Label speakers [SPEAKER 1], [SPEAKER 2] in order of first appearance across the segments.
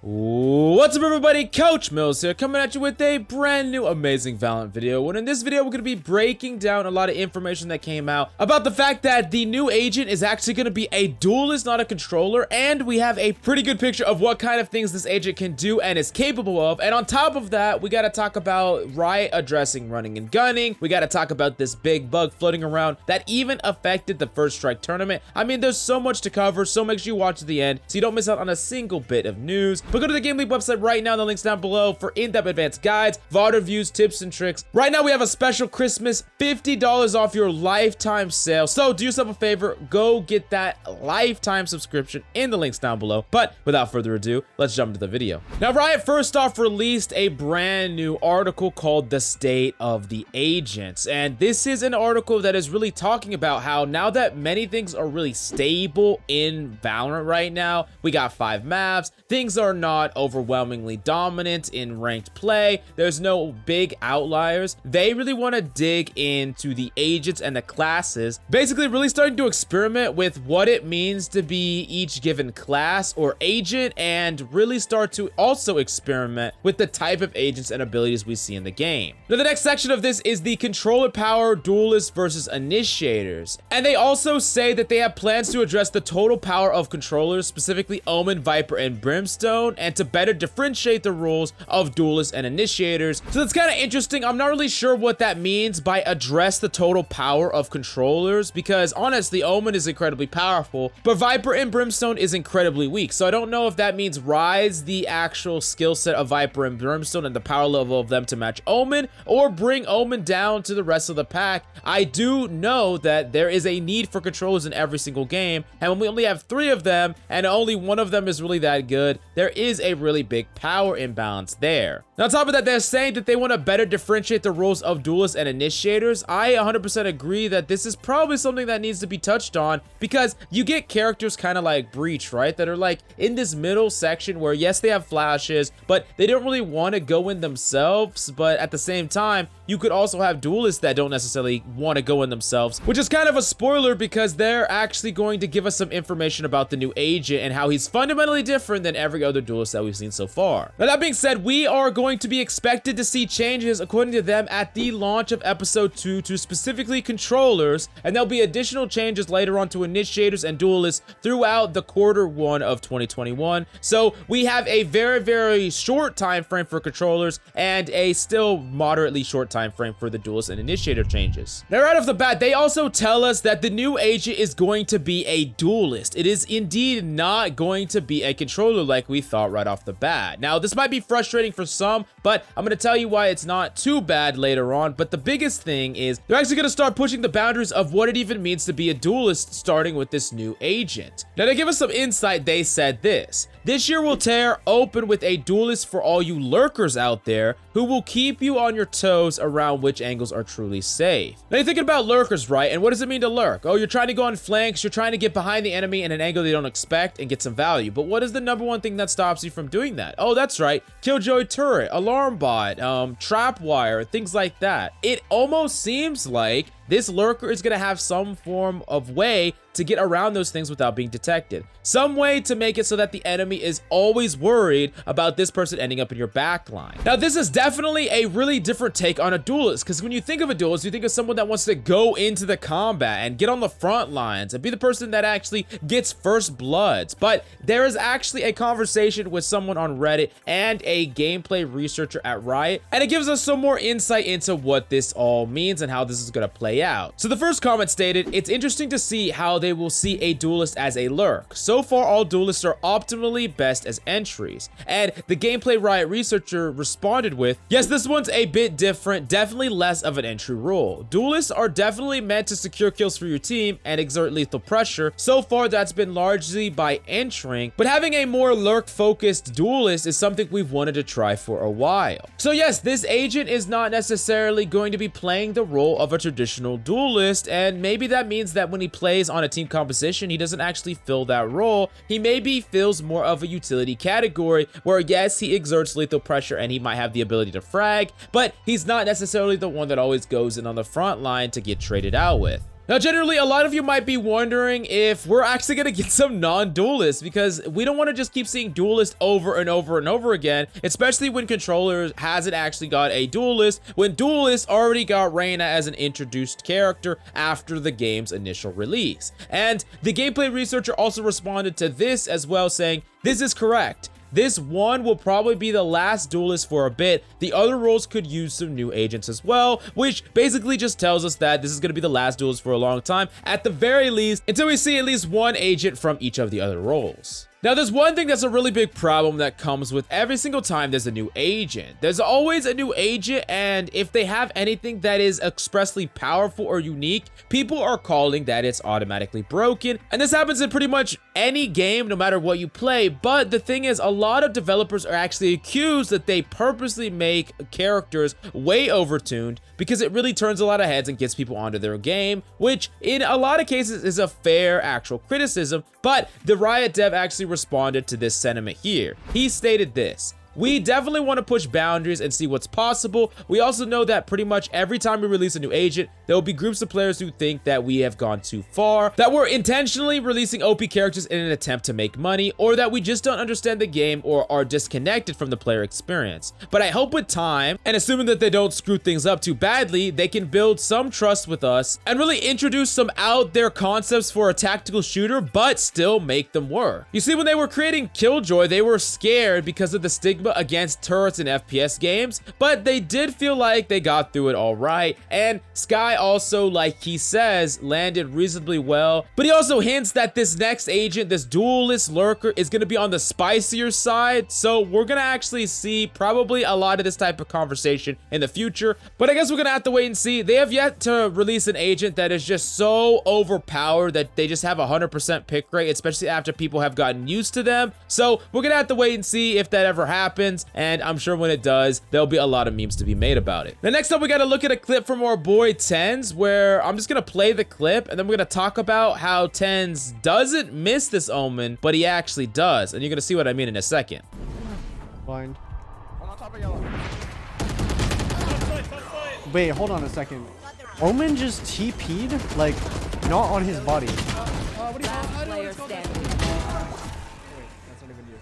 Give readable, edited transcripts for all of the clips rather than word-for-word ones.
[SPEAKER 1] What's up everybody, Coach Mills here, coming at you with a brand new amazing Valorant video. And in this video, we're going to be breaking down a lot of information that came out about the fact that the new agent is actually going to be a duelist, not a controller. And we have a pretty good picture of what kind of things this agent can do and is capable of. And on top of that, we got to talk about Riot addressing running and gunning. We got to talk about this big bug floating around that even affected the First Strike tournament. I mean, there's so much to cover, so make sure you watch to the end so you don't miss out on a single bit of news. But go to the Game League website right now, the link's down below for in-depth advanced guides, VOD reviews, tips, and tricks. Right now, we have a special Christmas $50 off your lifetime sale. So do yourself a favor, go get that lifetime subscription in the links down below. But without further ado, let's jump into the video. Now, Riot first off released a brand new article called The State of the Agents. And this is an article that is really talking about how now that many things are really stable in Valorant right now, we got 5 maps, things are not overwhelmingly dominant in ranked play, there's no big outliers. They really want to dig into the agents and the classes, basically really starting to experiment with what it means to be each given class or agent, and really start to also experiment with the type of agents and abilities we see in the game. Now, the next section of this is the controller power duelists versus initiators, and they also say that they have plans to address the total power of controllers, specifically Omen, Viper, and Brimstone, and to better differentiate the roles of duelists and initiators. So that's kind of interesting. I'm not really sure what that means by address the total power of controllers, because honestly, Omen is incredibly powerful, but Viper and Brimstone is incredibly weak. So I don't know if that means rise the actual skill set of Viper and Brimstone and the power level of them to match Omen, or bring Omen down to the rest of the pack. I do know that there is a need for controllers in every single game, and when we only have 3 of them and only one of them is really that good, there is a really big power imbalance there. Now, on top of that, they're saying that they want to better differentiate the roles of duelists and initiators. I 100% agree that this is probably something that needs to be touched on, because you get characters kind of like Breach, right, that are like in this middle section where yes, they have flashes, but they don't really want to go in themselves. But at the same time, you could also have duelists that don't necessarily want to go in themselves, which is kind of a spoiler because they're actually going to give us some information about the new agent and how he's fundamentally different than every other duelist that we've seen so far. Now, that being said, we are going to be expected to see changes, according to them, at the launch of episode 2 to specifically controllers, and there'll be additional changes later on to initiators and duelists throughout the Q1 of 2021. So we have a very, very short time frame for controllers and a still moderately short time frame for the duelist and initiator changes. Now, right off the bat, they also tell us that the new agent is going to be a duelist. It is indeed not going to be a controller like we thought right off the bat. Now, this might be frustrating for some, but I'm going to tell you why it's not too bad later on. But the biggest thing is they're actually going to start pushing the boundaries of what it even means to be a duelist, starting with this new agent. Now, to give us some insight, they said this year will tear open with a duelist for all you lurkers out there who will keep you on your toes around which angles are truly safe. Now, you're thinking about lurkers, right? And what does it mean to lurk? Oh, you're trying to go on flanks, you're trying to get behind the enemy in an angle they don't expect and get some value. But what is the #1 thing that stops you from doing that? Oh, that's right, Killjoy turret, alarm bot, trap wire, things like that. It almost seems like this lurker is going to have some form of way to get around those things without being detected. Some way to make it so that the enemy is always worried about this person ending up in your backline. Now, this is definitely a really different take on a duelist, because when you think of a duelist, you think of someone that wants to go into the combat and get on the front lines and be the person that actually gets first bloods. But there is actually a conversation with someone on Reddit and a gameplay researcher at Riot, and it gives us some more insight into what this all means and how this is going to play out. So the first comment stated, it's interesting to see how they will see a duelist as a lurk. So far, all duelists are optimally best as entries. And the gameplay Riot researcher responded with, yes, this one's a bit different, definitely less of an entry role. Duelists are definitely meant to secure kills for your team and exert lethal pressure. So far, that's been largely by entering, but having a more lurk-focused duelist is something we've wanted to try for a while. So yes, this agent is not necessarily going to be playing the role of a traditional duelist, and maybe that means that when he plays on a team composition, he doesn't actually fill that role. He maybe fills more of a utility category where yes, he exerts lethal pressure and he might have the ability to frag, but he's not necessarily the one that always goes in on the front line to get traded out with. Now, generally, a lot of you might be wondering if we're actually going to get some non-duelists, because we don't want to just keep seeing duelists over and over and over again, especially when controllers hasn't actually got a duelist, when duelists already got Reyna as an introduced character after the game's initial release. And the gameplay researcher also responded to this as well, saying, "This is correct. This one will probably be the last duelist for a bit. The other roles could use some new agents as well," which basically just tells us that this is going to be the last duelist for a long time, at the very least, until we see at least one agent from each of the other roles. Now, there's one thing that's a really big problem that comes with every single time there's a new agent. There's always a new agent, and if they have anything that is expressly powerful or unique, people are calling that it's automatically broken. And this happens in pretty much any game, no matter what you play. But the thing is, a lot of developers are actually accused that they purposely make characters way overtuned, because it really turns a lot of heads and gets people onto their game, which in a lot of cases is a fair actual criticism. But the Riot dev actually responded to this sentiment here. He stated this: "We definitely want to push boundaries and see what's possible. We also know that pretty much every time we release a new agent, there will be groups of players who think that we have gone too far, that we're intentionally releasing OP characters in an attempt to make money, or that we just don't understand the game or are disconnected from the player experience. But I hope with time, and assuming that they don't screw things up too badly, they can build some trust with us and really introduce some out there concepts for a tactical shooter, but still make them work." You see, when they were creating Killjoy, they were scared because of the stigma against turrets in FPS games, but they did feel like they got through it all right. And Sky also, like he says, landed reasonably well, but he also hints that this next agent, this duelist lurker, is going to be on the spicier side, so we're going to actually see probably a lot of this type of conversation in the future. But I guess we're going to have to wait and see. They have yet to release an agent that is just so overpowered that they just have 100% pick rate, especially after people have gotten used to them. So we're going to have to wait and see if that ever happens, and I'm sure when it does, there'll be a lot of memes to be made about it. Now, next up, we got to look at a clip from our boy Tens, where I'm just going to play the clip, and then we're going to talk about how Tens doesn't miss this Omen, but he actually does, and you're going to see what I mean in a second.
[SPEAKER 2] Blind.
[SPEAKER 3] On top of yellow.
[SPEAKER 2] Wait, hold on a second. Omen just TP'd, like, not on his body.
[SPEAKER 3] What do you want?
[SPEAKER 4] Player standing.
[SPEAKER 2] Wait, that's not even you.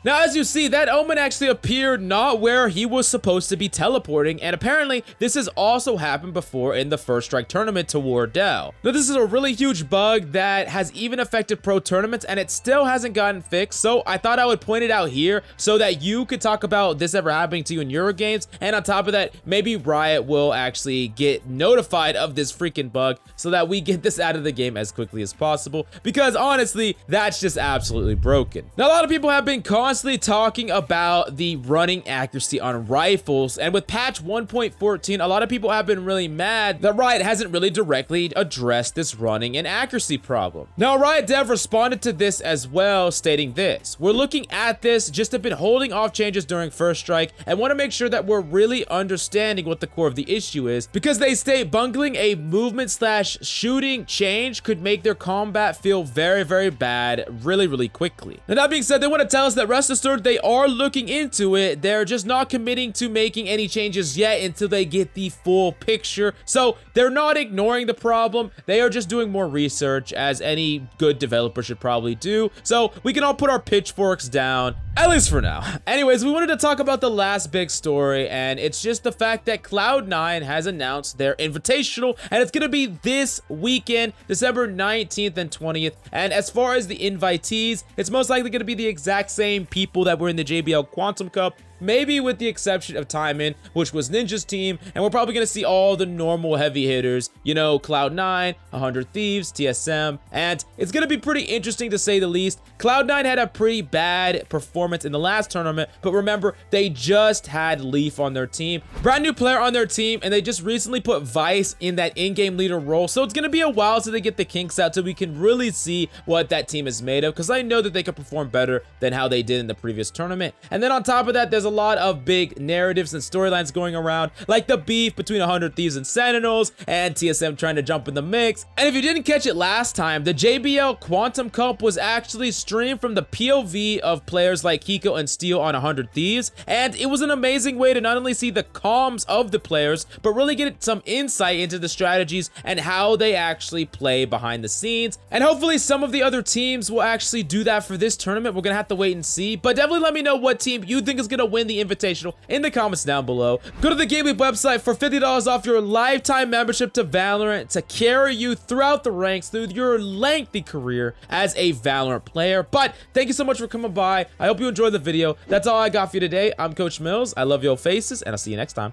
[SPEAKER 1] Now, as you see, that Omen actually appeared not where he was supposed to be teleporting, and apparently this has also happened before in the First Strike tournament to Wardell. Now, this is a really huge bug that has even affected pro tournaments, and it still hasn't gotten fixed, so I thought I would point it out here so that you could talk about this ever happening to you in your games, and on top of that, maybe Riot will actually get notified of this freaking bug so that we get this out of the game as quickly as possible, because honestly, that's just absolutely broken. Now, a lot of people have been constantly talking about the running accuracy on rifles, and with patch 1.14, a lot of people have been really mad that Riot hasn't really directly addressed this running and accuracy problem. Now, Riot dev responded to this as well, stating this: "We're looking at this, just have been holding off changes during First Strike and want to make sure that we're really understanding what the core of the issue is, because they state bungling a movement slash shooting change could make their combat feel very, very bad really quickly." Now, that being said, they want to tell us that rest assured they are looking into it. They're just not committing to making any changes yet until they get the full picture. So they're not ignoring the problem. They are just doing more research, as any good developer should probably do. So we can all put our pitchforks down, at least for now. Anyways, we wanted to talk about the last big story, and it's just the fact that Cloud9 has announced their Invitational, and it's going to be this weekend, December 19th and 20th. And as far as the invitees, it's most likely going to be the exact same people that were in the JBL Quantum Cup, maybe with the exception of Timon, which was Ninja's team, and we're probably going to see all the normal heavy hitters, you know, Cloud9, 100 Thieves, TSM, and it's going to be pretty interesting to say the least. Cloud9 had a pretty bad performance in the last tournament, but remember, they just had Leaf on their team, brand new player on their team, and they just recently put Vice in that in-game leader role, so it's going to be a while till they get the kinks out, so we can really see what that team is made of, because I know that they could perform better than how they did in the previous tournament. And then on top of that, there's a lot of big narratives and storylines going around, like the beef between 100 Thieves and Sentinels, and TSM trying to jump in the mix. And if you didn't catch it last time, the JBL Quantum Cup was actually streamed from the POV of players like Hiko and Steel on 100 Thieves, and it was an amazing way to not only see the comms of the players, but really get some insight into the strategies and how they actually play behind the scenes. And hopefully some of the other teams will actually do that for this tournament. We're gonna have to wait and see, but definitely let me know what team you think is gonna win the Invitational in the comments down below. Go to the Game Leap website for $50 off your lifetime membership to Valorant to carry you throughout the ranks through your lengthy career as a Valorant player. But thank you so much for coming by. I hope you enjoyed the video. That's all I got for you today. I'm Coach Mills. I love your faces, and I'll see you next time.